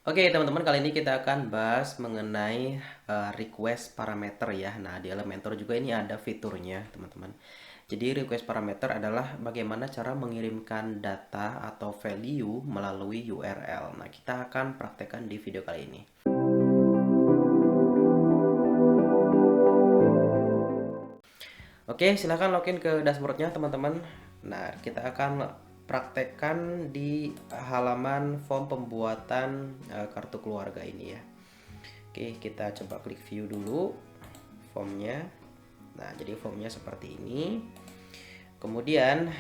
Oke, teman-teman, kali ini kita akan bahas mengenai request parameter ya. Nah, di Elementor juga ini ada fiturnya, teman-teman. Jadi, request parameter adalah bagaimana cara mengirimkan data atau value melalui URL. Nah, kita akan praktekkan di video kali ini. Oke, silahkan login ke dashboardnya, teman-teman. Nah, kita akan praktekkan di halaman form pembuatan kartu keluarga ini ya. Oke, kita coba klik view dulu formnya. Nah, jadi formnya seperti ini. Kemudian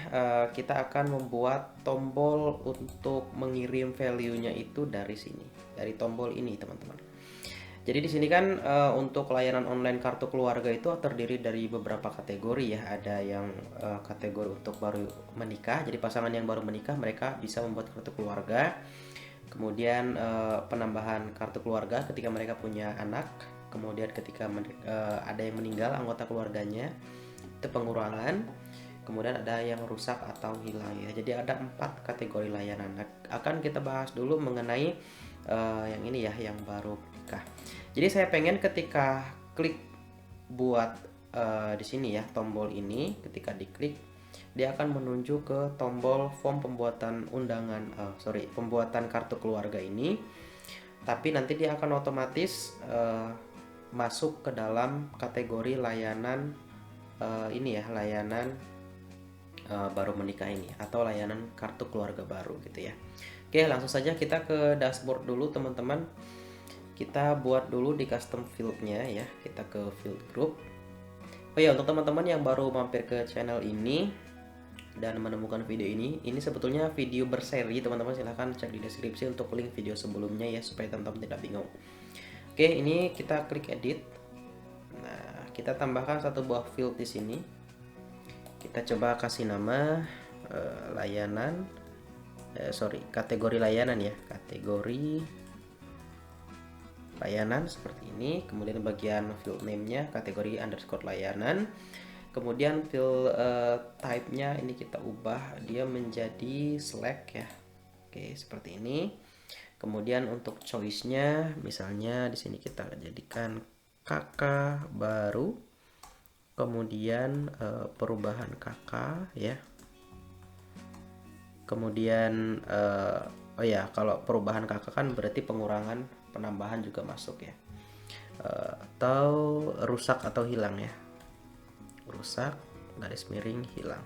kita akan membuat tombol untuk mengirim value-nya itu dari sini, dari tombol ini, teman-teman. Jadi di sini kan untuk layanan online kartu keluarga itu terdiri dari beberapa kategori ya. Ada yang kategori untuk baru menikah. Jadi pasangan yang baru menikah mereka bisa membuat kartu keluarga. Kemudian penambahan kartu keluarga ketika mereka punya anak. Kemudian ketika ada yang meninggal anggota keluarganya, itu pengurangan. Kemudian ada yang rusak atau hilang ya. Jadi ada 4 kategori layanan. Nah, akan kita bahas dulu mengenai yang ini ya, yang baru menikah. Jadi saya pengen ketika klik buat di sini ya, tombol ini, ketika diklik dia akan menuju ke tombol form pembuatan pembuatan kartu keluarga ini. Tapi nanti dia akan otomatis masuk ke dalam kategori layanan ini ya, layanan baru menikah ini atau layanan kartu keluarga baru gitu ya. Oke, langsung saja kita ke dashboard dulu, teman-teman. Kita buat dulu di custom fieldnya ya. Kita ke field group. Oh ya, untuk teman-teman yang baru mampir ke channel ini dan menemukan video ini sebetulnya video berseri, teman-teman. Silahkan cek di deskripsi untuk link video sebelumnya ya, supaya teman-teman tidak bingung. Oke, ini kita klik edit. Nah, kita tambahkan satu buah field di sini. Kita coba kasih nama layanan, kategori layanan ya, kategori layanan seperti ini. Kemudian bagian field name-nya kategori underscore layanan. Kemudian field type-nya ini kita ubah dia menjadi select ya. Oke, seperti ini. Kemudian untuk choice-nya misalnya di sini kita jadikan kakak baru. Kemudian perubahan kakak ya. Kemudian oh ya, kalau perubahan kakak kan berarti pengurangan, penambahan juga masuk ya. Atau rusak atau hilang ya. Rusak garis miring hilang.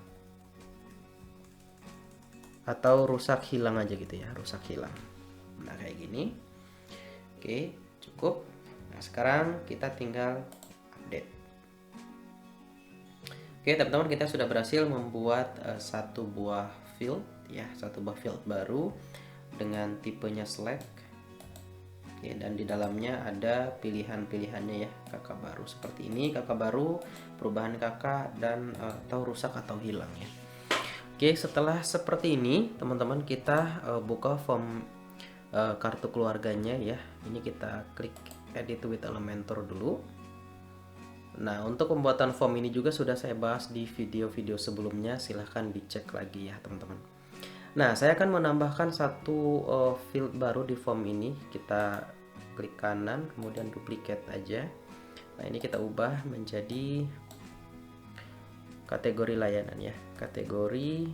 Atau rusak hilang aja gitu ya, rusak hilang. Nah, kayak gini. Oke, cukup. Nah, sekarang kita tinggal update. Oke, teman-teman, kita sudah berhasil membuat satu buah field ya, satu buah field baru dengan tipenya select. Oke, dan di dalamnya ada pilihan-pilihannya ya, kakak baru seperti ini, kakak baru, perubahan kakak, dan atau rusak atau hilang ya. Oke, setelah seperti ini, teman-teman, kita buka form kartu keluarganya ya. Ini kita klik edit with Elementor dulu. Nah, untuk pembuatan form ini juga sudah saya bahas di video-video sebelumnya, silahkan dicek lagi ya, teman-teman. Nah, saya akan menambahkan satu field baru di form ini. Kita klik kanan, kemudian duplicate aja. Nah, ini kita ubah menjadi kategori layanan ya, kategori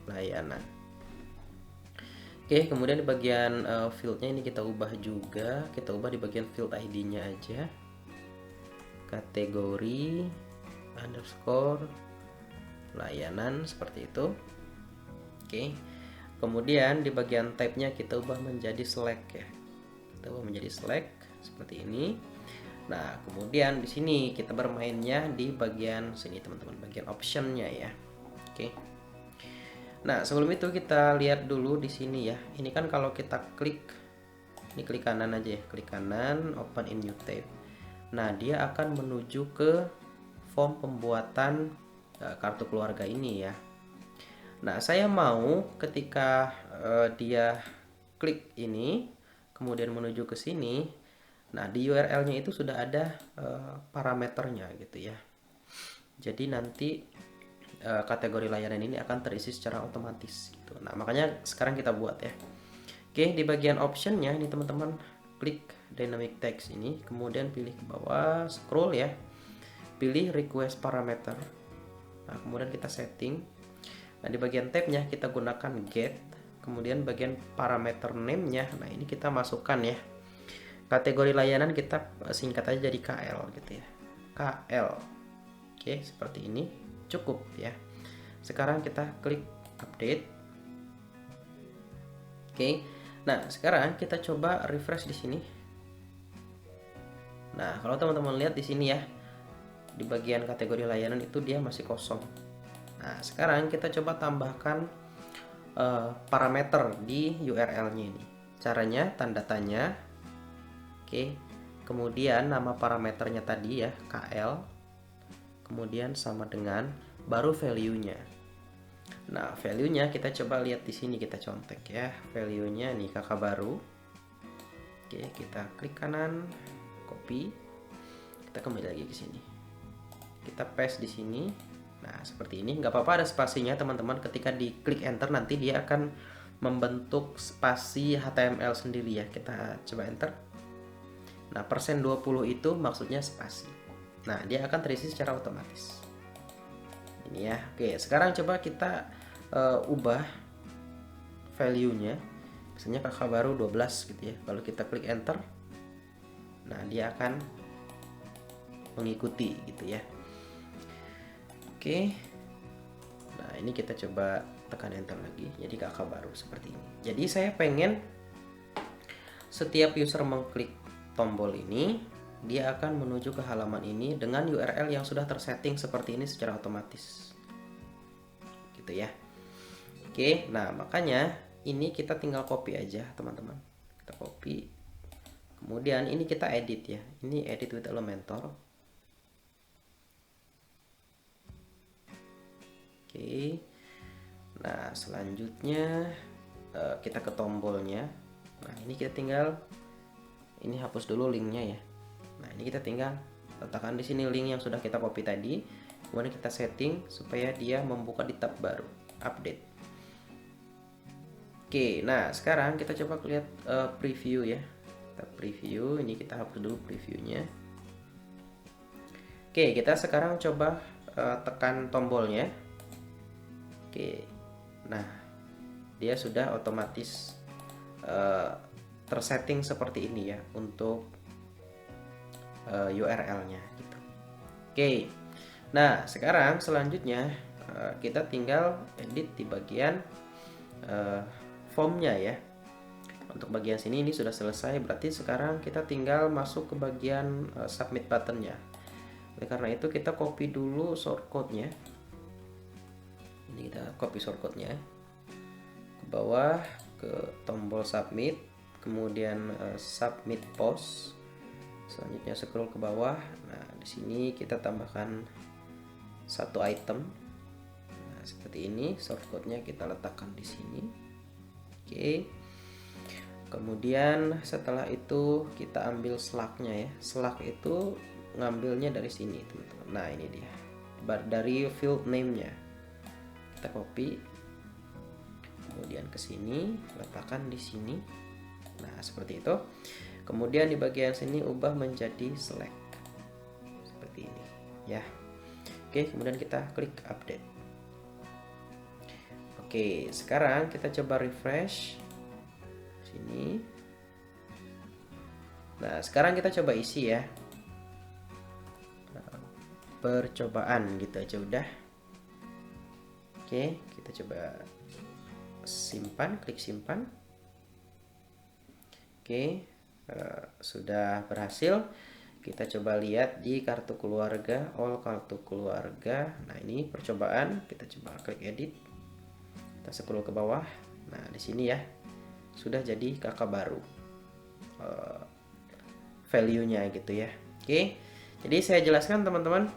layanan. Oke, kemudian di bagian fieldnya ini kita ubah juga, kita ubah di bagian field ID-nya aja. Kategori underscore layanan seperti itu. Oke, kemudian di bagian type-nya kita ubah menjadi select ya, kita ubah menjadi select seperti ini. Nah, kemudian di sini kita bermainnya di bagian sini, teman-teman, bagian option-nya ya. Oke. Nah, sebelum itu kita lihat dulu di sini ya. Ini kan kalau kita klik, ini klik kanan aja ya, klik kanan, open in new tab. Nah, dia akan menuju ke form pembuatan kartu keluarga ini ya. Nah, saya mau ketika dia klik ini, kemudian menuju ke sini, nah di URL-nya itu sudah ada parameternya gitu ya. Jadi nanti kategori layanan ini akan terisi secara otomatis gitu. Nah, makanya sekarang kita buat ya. Oke, di bagian optionnya ini teman-teman klik dynamic text ini, kemudian pilih ke bawah, scroll ya, pilih request parameter. Nah, kemudian kita setting. Nah, di bagian tabnya kita gunakan get, kemudian bagian parameter name-nya, nah ini kita masukkan ya. Kategori layanan kita singkat aja jadi KL gitu ya. KL. Oke, seperti ini cukup ya. Sekarang kita klik update. Oke. Nah, sekarang kita coba refresh di sini. Nah, kalau teman-teman lihat di sini ya, di bagian kategori layanan itu dia masih kosong. Nah, sekarang kita coba tambahkan parameter di URL-nya ini. Caranya tanda tanya. Oke. Kemudian nama parameternya tadi ya, KL. Kemudian sama dengan baru value-nya. Nah, value-nya kita coba lihat di sini, kita contek ya. Value-nya nih kakak baru. Oke, kita klik kanan, copy. Kita kembali lagi ke sini. Kita paste di sini. Nah, seperti ini. Nggak apa-apa ada spasinya, teman-teman. Ketika diklik enter nanti dia akan membentuk spasi HTML sendiri ya. Kita coba enter. Nah, persen 20 itu maksudnya spasi. Nah, dia akan terisi secara otomatis. Ini ya. Oke, sekarang coba kita ubah value-nya. Misalnya kakak baru 12 gitu ya. Kalau kita klik enter, nah dia akan mengikuti gitu ya. Oke. Nah, ini kita coba tekan enter lagi. Jadi kakak baru seperti ini. Jadi saya pengen setiap user mengklik tombol ini, dia akan menuju ke halaman ini dengan URL yang sudah tersetting seperti ini secara otomatis. Gitu ya. Oke, nah makanya ini kita tinggal copy aja teman-teman. Kita copy. Kemudian ini kita edit ya. Ini edit with Elementor. Oke. Nah, selanjutnya kita ke tombolnya. Nah, ini kita tinggal ini hapus dulu linknya ya. Nah, ini kita tinggal letakkan di sini link yang sudah kita copy tadi. Kemudian kita setting supaya dia membuka di tab baru, update. Oke, nah sekarang kita coba lihat preview ya. Kita preview, ini kita hapus dulu previewnya. Oke, kita sekarang coba tekan tombolnya. Oke, nah dia sudah otomatis tersetting seperti ini ya untuk URL-nya gitu. Oke, nah sekarang selanjutnya kita tinggal edit di bagian formnya ya. Untuk bagian sini ini sudah selesai, berarti sekarang kita tinggal masuk ke bagian submit buttonnya. Oleh karena itu kita copy dulu shortcode-nya. Ini kita copy shortcode-nya ke bawah ke tombol submit, kemudian submit post. Selanjutnya scroll ke bawah. Nah, di sini kita tambahkan satu item. Nah, seperti ini shortcode-nya kita letakkan di sini. Oke. Kemudian setelah itu kita ambil slug-nya ya. Slug itu ngambilnya dari sini, teman-teman. Nah, ini dia. Dari field name-nya. Kita copy. Kemudian ke sini, letakkan di sini. Nah, seperti itu. Kemudian di bagian sini ubah menjadi select. Seperti ini, ya. Oke, kemudian kita klik update. Oke, sekarang kita coba refresh sini. Nah, sekarang kita coba isi ya. Percobaan gitu aja udah. Oke, kita coba simpan, klik simpan. Oke, sudah berhasil. Kita coba lihat di kartu keluarga, all kartu keluarga. Nah, ini percobaan, kita coba klik edit. Kita scroll ke bawah. Nah, di sini ya. Sudah jadi kakak baru. Value-nya gitu ya. Oke. Jadi saya jelaskan teman-teman.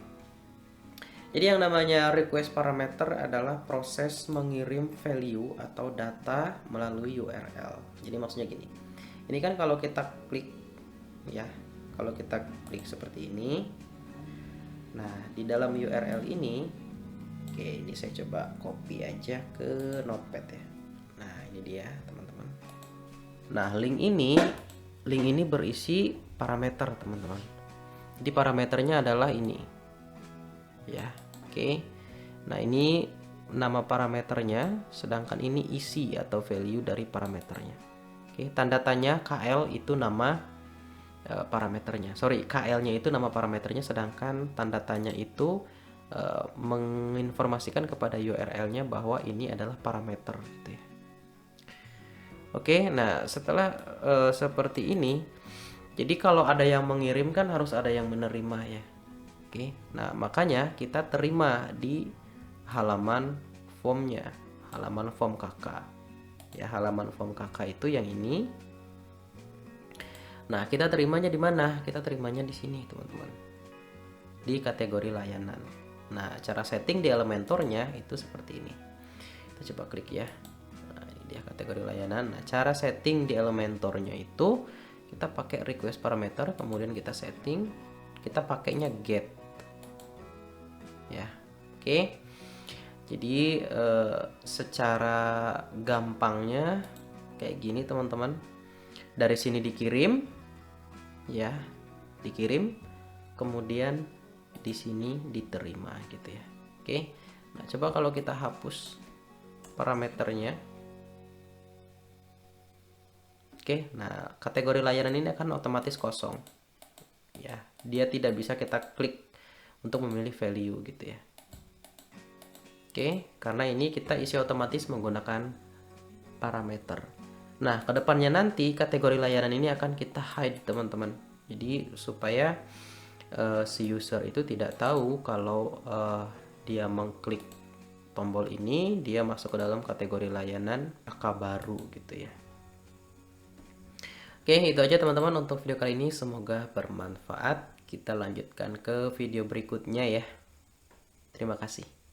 Jadi yang namanya request parameter adalah proses mengirim value atau data melalui URL. Jadi maksudnya gini. Ini kan kalau kita klik ya, kalau kita klik seperti ini. Nah, di dalam URL ini, oke, ini saya coba copy aja ke Notepad ya. Nah, ini dia, teman-teman. Nah, link ini berisi parameter, teman-teman. Jadi parameternya adalah ini. Ya. Oke. Nah, ini nama parameternya, sedangkan ini isi atau value dari parameternya. Oke, tanda tanya KL itu nama parameternya. Sorry, KL-nya itu nama parameternya, sedangkan tanda tanya itu menginformasikan kepada URL-nya bahwa ini adalah parameter gitu ya. Oke, nah setelah seperti ini, jadi kalau ada yang mengirim kan harus ada yang menerima ya. Oke, nah makanya kita terima di halaman formnya, halaman form kakak. Ya, halaman form kakak itu yang ini. Nah, kita terimanya di mana? Kita terimanya di sini, teman-teman. Di kategori layanan. Nah, cara setting di Elementornya itu seperti ini. Kita coba klik ya. Nah, ini dia kategori layanan. Nah, cara setting di Elementornya itu kita pakai request parameter, kemudian kita setting, kita pakainya get. Ya. Oke. Jadi secara gampangnya kayak gini, teman-teman. Dari sini dikirim, ya, dikirim, kemudian di sini diterima gitu ya. Oke. Nah, coba kalau kita hapus parameternya. Oke, nah kategori layanan ini akan otomatis kosong. Ya, dia tidak bisa kita klik untuk memilih value gitu ya. Oke, karena ini kita isi otomatis menggunakan parameter. Nah, kedepannya nanti kategori layanan ini akan kita hide, teman-teman. Jadi supaya si user itu tidak tahu kalau dia mengklik tombol ini, dia masuk ke dalam kategori layanan kakak baru gitu ya. Oke, itu aja teman-teman untuk video kali ini. Semoga bermanfaat. Kita lanjutkan ke video berikutnya ya. Terima kasih.